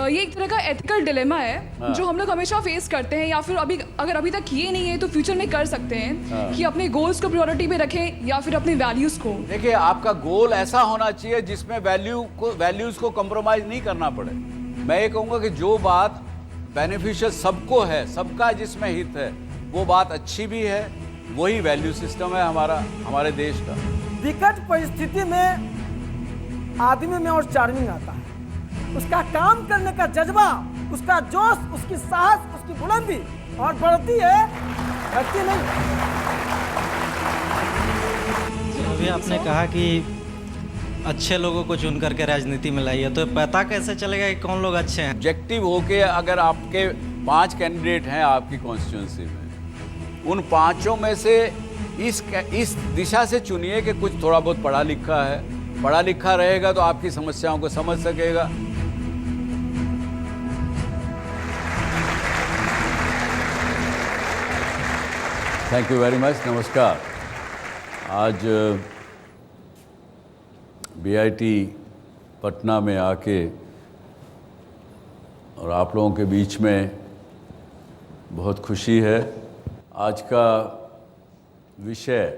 ये एक तरह का एथिकल डिलेमा है जो हम लोग हमेशा फेस करते हैं, या फिर अभी तक किए नहीं है तो फ्यूचर में कर सकते हैं कि अपने गोल्स को प्रायोरिटी पे रखें या फिर अपने वैल्यूज को। देखिए, आपका गोल ऐसा होना चाहिए जिसमें वैल्यूज को कॉम्प्रोमाइज नहीं करना पड़े। मैं ये कहूँगा कि जो बात बेनिफिशियल सबको है, सबका जिसमें हित है, वो बात अच्छी भी है, वही वैल्यू सिस्टम है हमारे देश का। विकट परिस्थिति में आदमी में और चार्मिंग आता है, उसका काम करने का जज्बा, उसका जोश, उसकी साहस, उसकी बुलंदी और बढ़ती है, घटती नहीं। अभी आपने कहा कि अच्छे लोगों को चुन करके राजनीति में लाइए, तो पता कैसे चलेगा कि कौन लोग अच्छे हैं? ऑब्जेक्टिव होके अगर आपके 5 कैंडिडेट हैं आपकी कॉन्स्टिट्यूंसी में, उन 5 में से इस दिशा से चुनिए कि कुछ थोड़ा बहुत पढ़ा लिखा है। पढ़ा लिखा रहेगा तो आपकी समस्याओं को समझ सकेगा। Thank you very much. नमस्कार। आज बीआईटी पटना में आके और आप लोगों के बीच में बहुत खुशी है। आज का विषय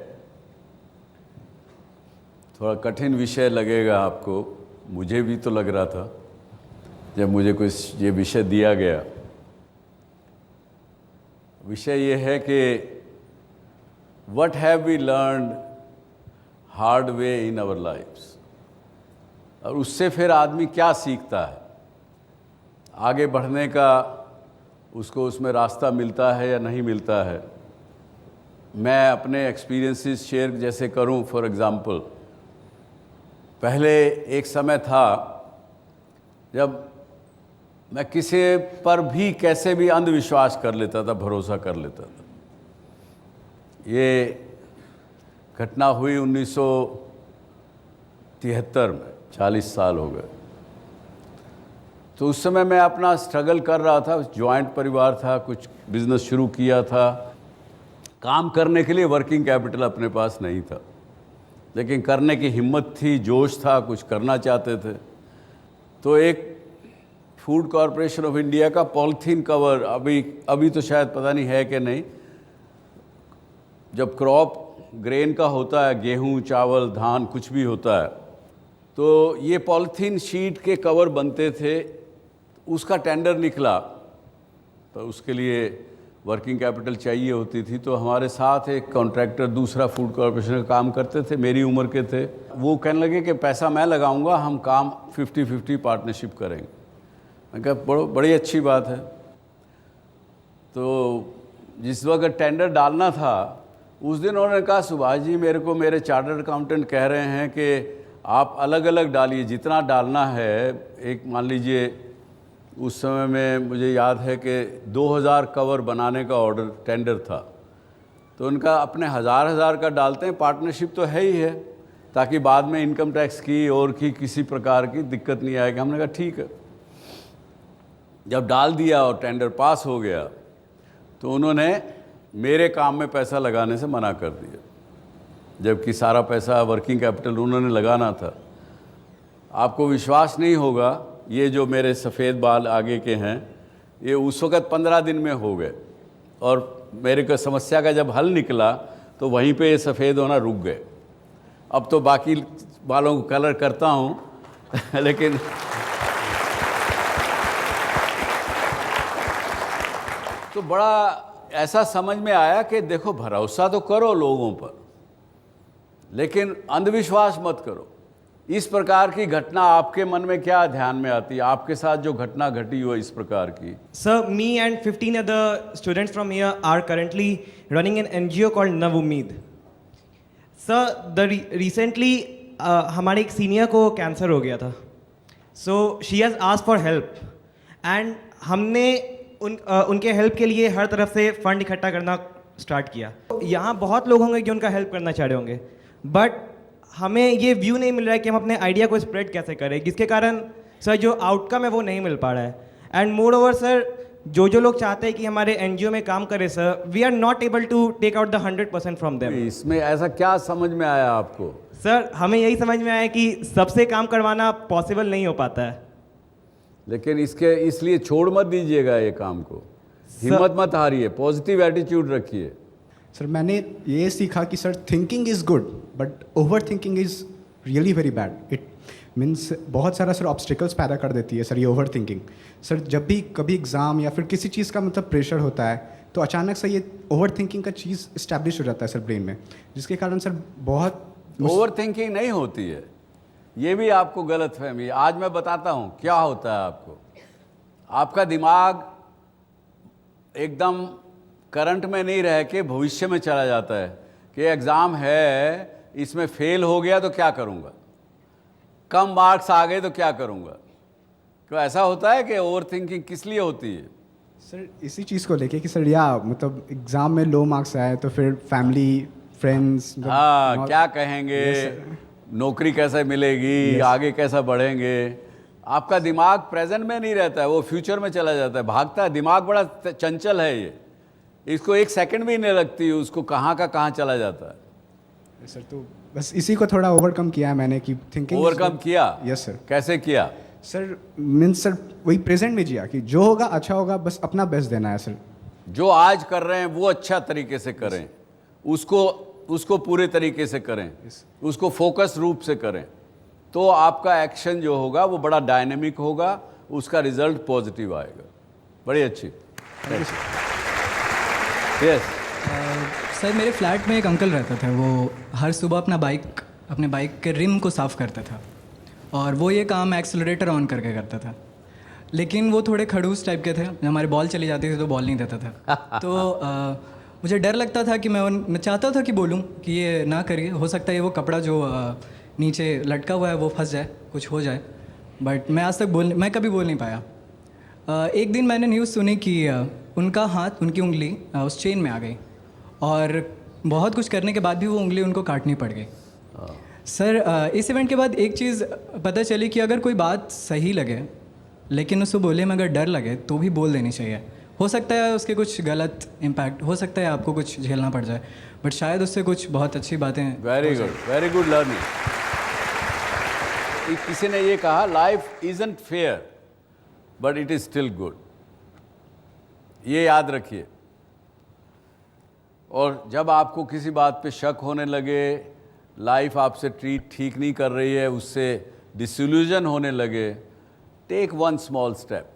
थोड़ा कठिन विषय लगेगा आपको, मुझे भी तो लग रहा था जब मुझे कुछ ये विषय दिया गया। विषय ये है कि what have we learned hard way in our lives, और उससे फिर आदमी क्या सीखता है, आगे बढ़ने का उसको उसमें रास्ता मिलता है या नहीं मिलता है। मैं अपने एक्सपीरियंसेस शेयर जैसे करूं, फॉर एग्ज़ाम्पल, पहले एक समय था जब मैं किसी पर भी कैसे भी अंधविश्वास कर लेता था, भरोसा कर लेता था। ये घटना हुई 1973 में, 40 साल हो गए। तो उस समय मैं अपना स्ट्रगल कर रहा था, जॉइंट परिवार था, कुछ बिजनेस शुरू किया था। काम करने के लिए वर्किंग कैपिटल अपने पास नहीं था, लेकिन करने की हिम्मत थी, जोश था, कुछ करना चाहते थे। तो एक फूड कॉरपोरेशन ऑफ इंडिया का पॉलीथीन कवर, अभी तो शायद पता नहीं है कि नहीं, जब क्रॉप ग्रेन का होता है, गेहूं, चावल, धान, कुछ भी होता है, तो ये पॉलीथीन शीट के कवर बनते थे। उसका टेंडर निकला, तो उसके लिए वर्किंग कैपिटल चाहिए होती थी। तो हमारे साथ एक कॉन्ट्रैक्टर दूसरा फूड कॉरपोरेशन का काम करते थे, मेरी उम्र के थे। वो कहने लगे कि पैसा मैं लगाऊंगा, हम काम 50-50 पार्टनरशिप करेंगे। मैं कहा बड़ी अच्छी बात है। तो जिस वक्त टेंडर डालना था, उस दिन उन्होंने कहा, सुभाष जी, मेरे चार्टर्ड अकाउंटेंट कह रहे हैं कि आप अलग अलग डालिए, जितना डालना है। एक मान लीजिए उस समय में मुझे याद है कि 2000 कवर बनाने का ऑर्डर टेंडर था। तो उनका अपने हज़ार का डालते हैं, पार्टनरशिप तो है ही है, ताकि बाद में इनकम टैक्स की और की किसी प्रकार की दिक्कत नहीं आएगी। हमने कहा ठीक है। जब डाल दिया और टेंडर पास हो गया, तो उन्होंने मेरे काम में पैसा लगाने से मना कर दिया, जबकि सारा पैसा वर्किंग कैपिटल उन्होंने लगाना था। आपको विश्वास नहीं होगा, ये जो मेरे सफ़ेद बाल आगे के हैं, ये उस वक़्त 15 दिन में हो गए, और मेरे को समस्या का जब हल निकला तो वहीं पे ये सफ़ेद होना रुक गए। अब तो बाकी बालों को कलर करता हूँ लेकिन तो बड़ा ऐसा समझ में आया कि देखो, भरोसा तो करो लोगों पर, लेकिन अंधविश्वास मत करो। इस प्रकार की घटना आपके मन में क्या ध्यान में आती है? आपके साथ जो घटना घटी हो इस प्रकार की। Sir, me and 15 other students from here are currently running an NGO called Nav Umeed. Sir, recently हमारे एक सीनियर को कैंसर हो गया था, so she has asked for help, and हमने उनके हेल्प के लिए हर तरफ से फंड इकट्ठा करना स्टार्ट किया। यहाँ बहुत लोग होंगे जो उनका हेल्प करना चाह रहे होंगे, बट हमें ये व्यू नहीं मिल रहा है कि हम अपने आइडिया को स्प्रेड कैसे करें, जिसके कारण सर जो आउटकम है वो नहीं मिल पा रहा है। एंड मोर ओवर सर, जो लोग चाहते हैं कि हमारे एनजीओ में काम करें sir, we are not able to take out the 100% from them. इसमें ऐसा क्या समझ में आया आपको? सर, हमें यही समझ में आया कि सबसे काम करवाना पॉसिबल नहीं हो पाता है। लेकिन इसके इसलिए छोड़ मत दीजिएगा ये काम को, हिम्मत मत हारिए, पॉजिटिव एटीट्यूड रखिए। सर मैंने ये सीखा कि sir thinking is good but over thinking is really very bad. It means बहुत सारा सर ऑब्स्टिकल्स पैदा कर देती है सर ये ओवर थिंकिंग। सर जब भी कभी एग्ज़ाम या फिर किसी चीज़ का मतलब प्रेशर होता है तो अचानक से ये ओवर थिंकिंग का चीज़ इस्टेब्लिश हो जाता है सर ब्रेन में, जिसके कारण सर बहुत ओवर थिंकिंग नहीं होती है, ये भी आपको गलत फहमी है। आज मैं बताता हूँ क्या होता है आपको। आपका दिमाग एकदम करंट में नहीं रह के भविष्य में चला जाता है कि एग्ज़ाम है, इसमें फेल हो गया तो क्या करूँगा, कम मार्क्स आ गए तो क्या करूँगा। क्यों ऐसा होता है कि ओवर थिंकिंग किस लिए होती है? सर इसी चीज़ को लेके कि सर या मतलब एग्ज़ाम में लो मार्क्स आए तो फिर फैमिली फ्रेंड्स हाँ, क्या कहेंगे, नौकरी कैसे मिलेगी, आगे कैसा बढ़ेंगे। आपका दिमाग प्रेजेंट में नहीं रहता है, वो फ्यूचर में चला जाता है, भागता है। दिमाग बड़ा चंचल है ये, इसको एक सेकंड भी नहीं लगती, उसको कहाँ का कहाँ चला जाता है। सर तो बस इसी को थोड़ा ओवरकम किया है मैंने कि थिंकिंग ओवरकम किया? Yes sir. कैसे किया? सर मीन्स सर वही प्रेजेंट में जिया कि जो होगा अच्छा होगा, बस अपना बेस्ट देना है सर। जो आज कर रहे हैं वो अच्छा तरीके से करें, उसको पूरे तरीके से करें, उसको फोकस रूप से करें, तो आपका एक्शन जो होगा वो बड़ा डायनेमिक होगा, उसका रिजल्ट पॉजिटिव आएगा। बड़ी अच्छी। यस सर मेरे फ्लैट में एक अंकल रहते थे, वो हर सुबह अपने बाइक के रिम को साफ़ करते थे और वो ये काम एक्सेलरेटर ऑन करके करता था। लेकिन वो थोड़े खड़ूस टाइप के थे, हमारे बॉल चली जाती थी तो बॉल नहीं देता था। तो मुझे डर लगता था कि मैं चाहता था कि बोलूं कि ये ना करिए, हो सकता है वो कपड़ा जो नीचे लटका हुआ है वो फंस जाए, कुछ हो जाए, बट मैं आज तक मैं कभी बोल नहीं पाया। एक दिन मैंने न्यूज़ सुनी कि उनका हाथ, उनकी उंगली उस चेन में आ गई और बहुत कुछ करने के बाद भी वो उंगली उनको काटनी पड़ गई। सर इस इवेंट के बाद एक चीज़ पता चली कि अगर कोई बात सही लगे लेकिन उसको बोलने में अगर डर लगे तो भी बोल देनी चाहिए। हो सकता है उसके कुछ गलत इम्पैक्ट, हो सकता है आपको कुछ झेलना पड़ जाए, बट शायद उससे कुछ बहुत अच्छी बातें। Very good learning. किसी ने ये कहा, life isn't fair but it is still good. ये याद रखिए। और जब आपको किसी बात पे शक होने लगे, लाइफ आपसे ट्रीट ठीक नहीं कर रही है, उससे डिसइल्यूजन होने लगे, take one small step,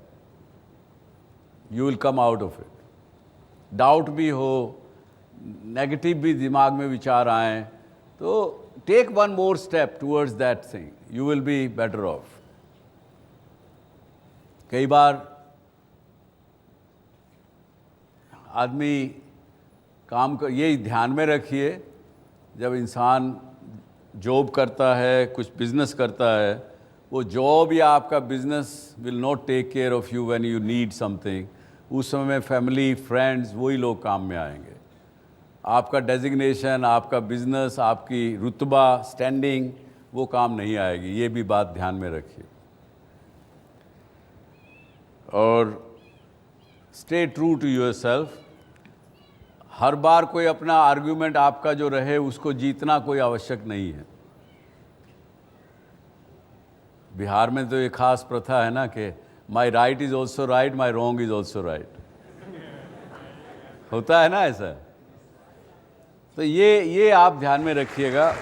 you will come out of it. Doubt भी हो, नेगेटिव भी दिमाग में विचार आए, तो take one more step towards that thing, you will be better off. कई बार आदमी ये ध्यान में रखिए, जब इंसान जॉब करता है, कुछ बिजनेस करता है, वो जॉब या आपका business will not take care of you when you need something. उस समय फैमिली, फ्रेंड्स, वही लोग काम में आएंगे। आपका डेजिग्नेशन, आपका बिजनेस, आपकी रुतबा, स्टैंडिंग, वो काम नहीं आएगी। ये भी बात ध्यान में रखिए। और स्टे ट्रू टू योरसेल्फ। हर बार कोई अपना आर्ग्यूमेंट आपका जो रहे उसको जीतना कोई आवश्यक नहीं है। बिहार में तो ये खास प्रथा है ना कि my right is also right, my wrong is also right, होता है ना ऐसा। तो ये आप ध्यान में रखिएगा।